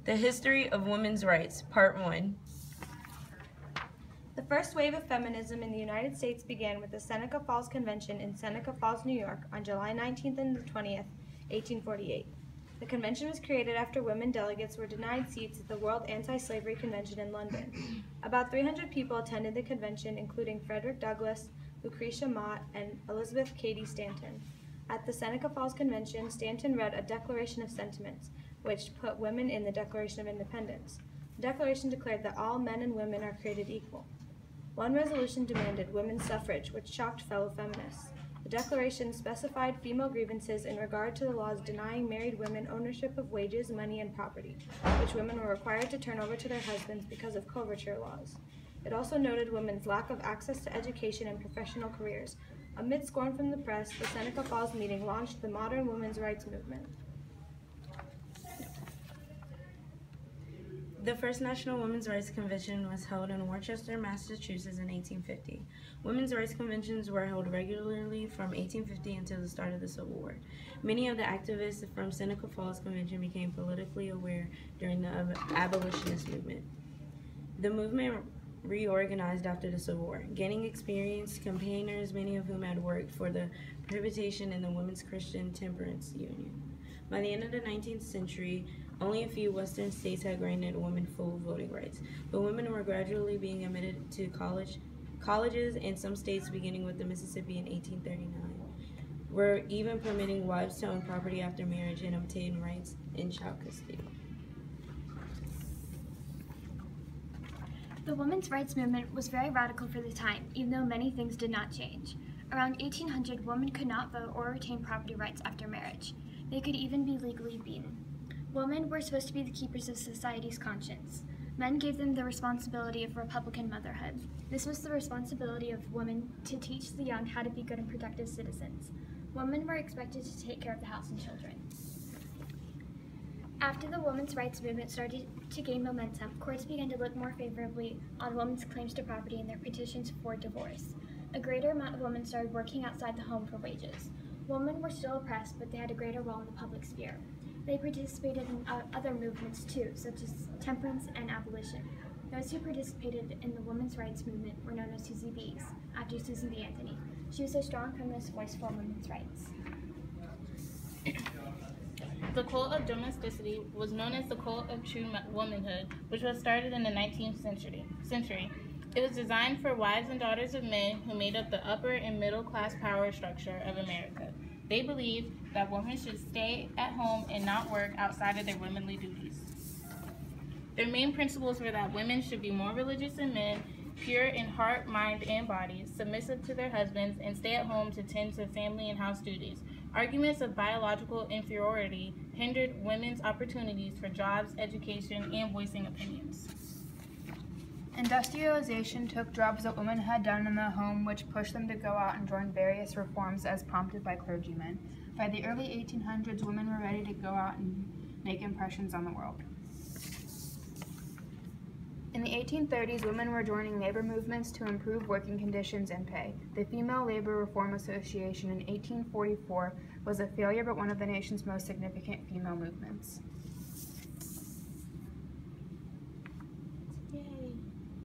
The History of Women's Rights, Part 1. The first wave of feminism in the United States began with the Seneca Falls Convention in Seneca Falls, New York on July 19th and the 20th, 1848. The convention was created after women delegates were denied seats at the World Anti-Slavery Convention in London. About 300 people attended the convention, including Frederick Douglass, Lucretia Mott, and Elizabeth Cady Stanton. At the Seneca Falls Convention, Stanton read a Declaration of Sentiments, which put women in the Declaration of Independence. The Declaration declared that all men and women are created equal. One resolution demanded women's suffrage, which shocked fellow feminists. The Declaration specified female grievances in regard to the laws denying married women ownership of wages, money, and property, which women were required to turn over to their husbands because of coverture laws. It also noted women's lack of access to education and professional careers. Amid scorn from the press, the Seneca Falls meeting launched the modern women's rights movement. The first National Women's Rights Convention was held in Worcester, Massachusetts in 1850. Women's rights conventions were held regularly from 1850 until the start of the Civil War. Many of the activists from Seneca Falls Convention became politically aware during the abolitionist movement. The movement reorganized after the Civil War, gaining experienced campaigners, many of whom had worked for the prohibition in the Women's Christian Temperance Union. By the end of the 19th century, only a few Western states had granted women full voting rights, but women were gradually being admitted to colleges, and some states, beginning with the Mississippi in 1839, were even permitting wives to own property after marriage and obtain rights in child custody. The women's rights movement was very radical for the time, even though many things did not change. Around 1800, women could not vote or retain property rights after marriage. They could even be legally beaten. Women were supposed to be the keepers of society's conscience. Men gave them the responsibility of Republican motherhood. This was the responsibility of women to teach the young how to be good and productive citizens. Women were expected to take care of the house and children. After the women's rights movement started to gain momentum, courts began to look more favorably on women's claims to property and their petitions for divorce. A greater amount of women started working outside the home for wages. Women were still oppressed, but they had a greater role in the public sphere. They participated in other movements too, such as temperance and abolition. Those who participated in the women's rights movement were known as Susie B's, after Susan B. Anthony. She was a strong feminist voice for women's rights. The cult of domesticity was known as the cult of true womanhood, which was started in the 19th century. It was designed for wives and daughters of men who made up the upper and middle class power structure of America. They believed that women should stay at home and not work outside of their womanly duties. Their main principles were that women should be more religious than men, pure in heart, mind, and body, submissive to their husbands, and stay at home to tend to family and house duties. Arguments of biological inferiority hindered women's opportunities for jobs, education, and voicing opinions. Industrialization took jobs that women had done in the home, which pushed them to go out and join various reforms as prompted by clergymen. By the early 1800s, women were ready to go out and make impressions on the world. In the 1830s, women were joining labor movements to improve working conditions and pay. The Female Labor Reform Association in 1844 was a failure, but one of the nation's most significant female movements.